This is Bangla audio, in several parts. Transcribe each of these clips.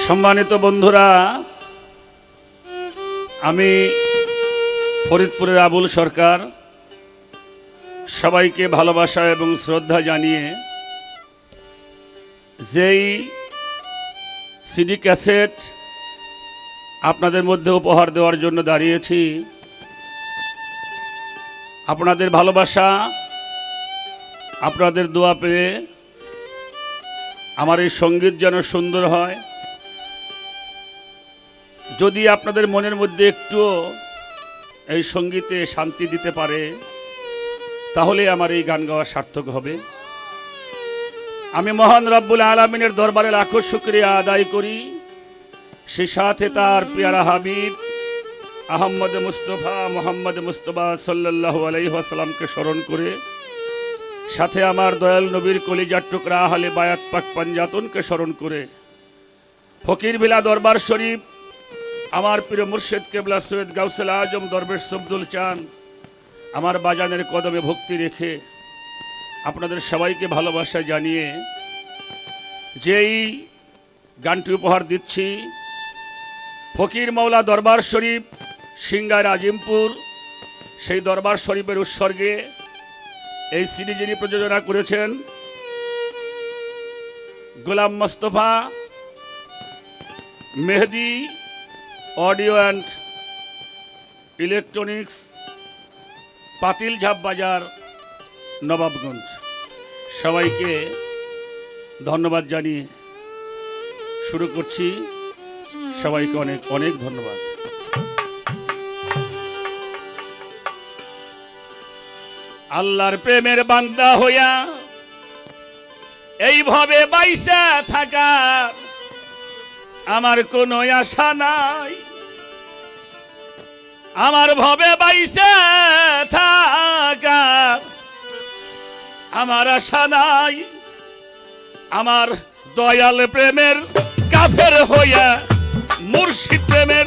সম্মানিত বন্ধুরা, আমি ফরিদপুরের আবুল সরকার সবাইকে ভালোবাসা এবং শ্রদ্ধা জানিয়ে যেই সিডি ক্যাসেট আপনাদের মধ্যে উপহার দেওয়ার জন্য দাঁড়িয়েছি, আপনাদের ভালোবাসা, আপনাদের দোয়া পেয়ে আমার এই সঙ্গীত যেন সুন্দর হয়। যদি আপনাদের মনের মধ্যে একটুও এই সঙ্গীতে শান্তি দিতে পারে, তাহলে আমার এই গান গাওয়া সার্থক হবে। আমি মহান রব্বুল আলামিনের দরবারে লাখো শুকরিয়া আদায় করি, সেই সাথে তার পেয়ারা হাবিব আহমদ মুস্তফা মোহাম্মদ মুস্তফা সাল্লাল্লাহু আলাইহি ওয়াসাল্লামকে স্মরণ করে, সাথে আমার দয়াল নবীর কলিজার টুকরা আহলে বায়াত পাক পাঞ্জাতনকে স্মরণ করে, ফকির বিলা দরবার শরীফ আমার প্রিয় মুর্শিদ কেবলা সৈয়দ গাউসুল আজম দরবেশ আব্দুল চান আমার বাজানের কদমে ভক্তি রেখে আপনাদের সবাইকে ভালোবাসা জানিয়ে যেই গানটি উপহার দিচ্ছি, ফকির মৌলা দরবার শরীফ সিংগার আজিমপুর, সেই দরবার শরীফের উৎসর্গে এই সিডি যিনি প্রযোজনা করেছেন গোলাম মোস্তফা মেহেদি অডিও অ্যান্ড ইলেকট্রনিক্স, পাতিল ঝাপ বাজার, নবাবগঞ্জ। সবাইকে ধন্যবাদ জানিয়ে শুরু করছি। সবাইকে অনেক অনেক ধন্যবাদ। আল্লাহর প্রেমের বান্দা হইয়া এইভাবে বাইসা থাকা আমার কোনো আশা নাই, আমার ভবে বাইসা থাকা আমার আশা নাই। আমার দয়াল প্রেমের কাফের হইয়া, মুর্শিদ প্রেমের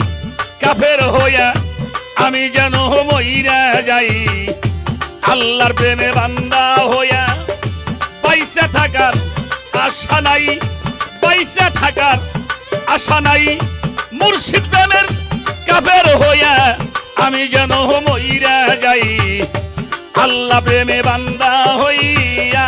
কাফের হইয়া আমি যেন মইরা যাই। আল্লাহর প্রেমে বান্দা হইয়া বাইসা থাকার আশা নাই, বাইসা থাকার আশা নাই। মুর্শিদ প্রেমের কাফের হইয়া আমি যেন মইরা যাই। আল্লাহ প্রেমে বান্দা হইয়া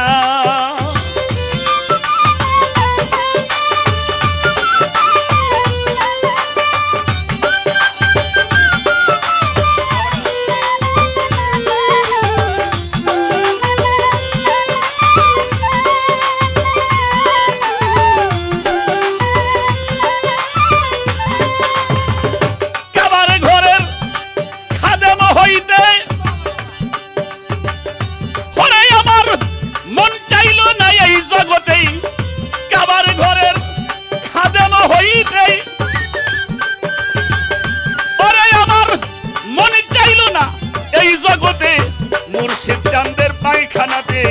মুর্শিদ চাঁদের পায়খানাতে,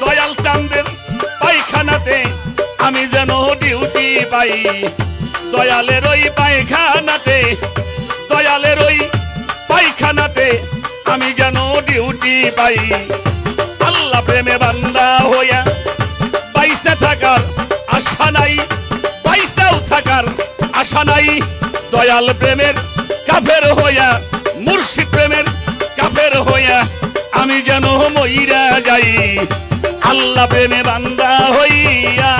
দয়াল চাঁদের পায়খানাতে আমি যেন ডিউটি পাই। দয়ালের ওই পায়খানাতে, দয়ালের ওই পায়খানাতে আমি যেন ডিউটি পাই। আল্লাহ প্রেমে বান্দা হইয়া বাইসা থাকার আশা নাই, বাইসাও থাকার আশা নাই। দয়াল প্রেমের কাফের হইয়া, মুর্শিদ প্রেমের কাফের হইয়া আমি যেন মইরা যাই। আল্লাহ প্রেমে বান্দা হইয়া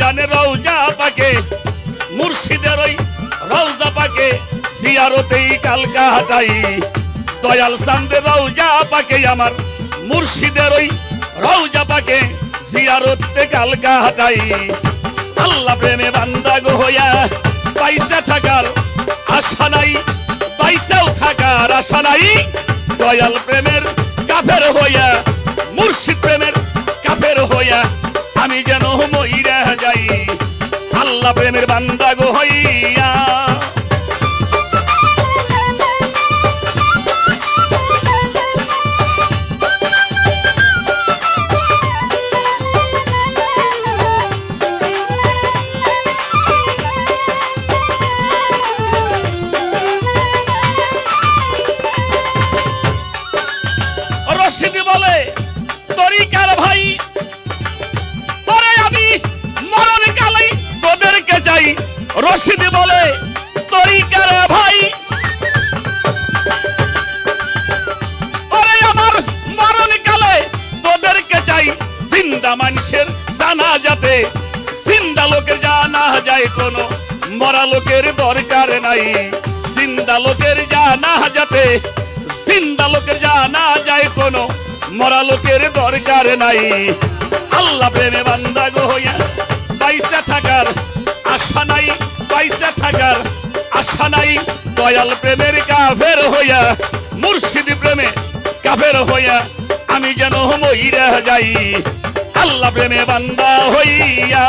জানে রওজা পাকে, মুর্শিদের ওই রওজা পাকে জিয়ারতেই কালকা হাটাই। দয়াল চাঁদের রওজা পাকে আমার মুর্শিদের ওই রওজা পাকে জিয়ারতে কালকা হাটাই। আল্লাহ প্রেমে বান্দা গো হইয়া পাইসা থাকার আশা নাই, পাইসাও আশা নাই দয়াল প্রেমের কাফের হইয়া মুর্শিদ প্রেমের কাফের হইয়া আমি যেন মইরা যাই আল্লাহ প্রেমের বান্দা গো হইয়া। রশিদি বলে তরিকার ভাই পরে আমি মরণ কালে তোদেরকে চাই। রশিদি বলে তরিকার ভাই পরে আমার মরণ কালে তোদেরকে চাই। জিন্দা মানুষের জানা যাতে জিন্দা লোকের জানা যায় কোনো মরা লোকের দরকার নাই। জিন্দা লোকের জানা যাতে জিন্দা লোকের জানা যায় কোনো মরা লোকের দরকার নাই। আল্লাহ প্রেমে বান্দা গো হইয়া বাইসা থাকার আশা নাই বাইসা থাকার আশা নাই দয়াল প্রেমের কাফের হইয়া মুর্শিদ প্রেমে কাফের হইয়া আমি যেন মইরা যাই আল্লাহ প্রেমে বান্দা হইয়া।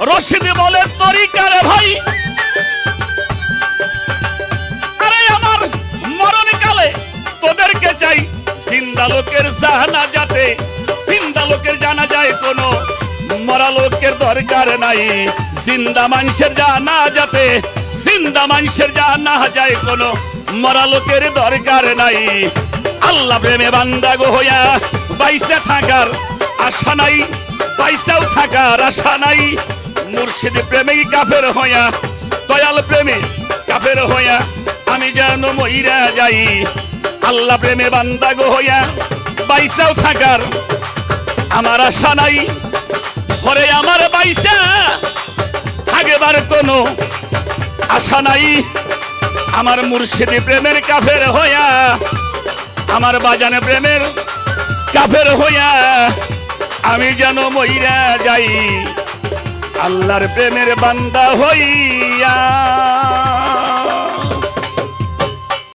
রশিদি বলে তরিকার ভাই আরে আমার মরণ কালে তোদেরকে চাই। জিন্দা লোকের জানা যাতে জিন্দা লোকের জানা যায় কোনো মরা লোকের দরকার নাই। জিন্দা মানুষের জানা যাতে জিন্দা মানুষের জানা যায় কোনো মরা লোকের দরকার নাই। আল্লাহ প্রেমে বান্দা গো হইয়া বাইসা থাকার আশা নাই বাইসাও থাকার আশা নাই। মুর্শিদ প্রেমে কাফের হইয়া দয়াল প্রেমে কাফের হইয়া আমি যেন মইরা যাই আল্লাহ প্রেমে বান্দা গো হইয়া বাইসাও থাকার আমার আশা নাই। ঘরে আমার বাইসা থাকবার কোনো আশা নাই। আমার মুর্শিদ প্রেমের কাফের হইয়া আমার বাজান প্রেমের কাফের হইয়া আমি যেন মইরা যাই আল্লাহর প্রেমের বান্দা হইয়া।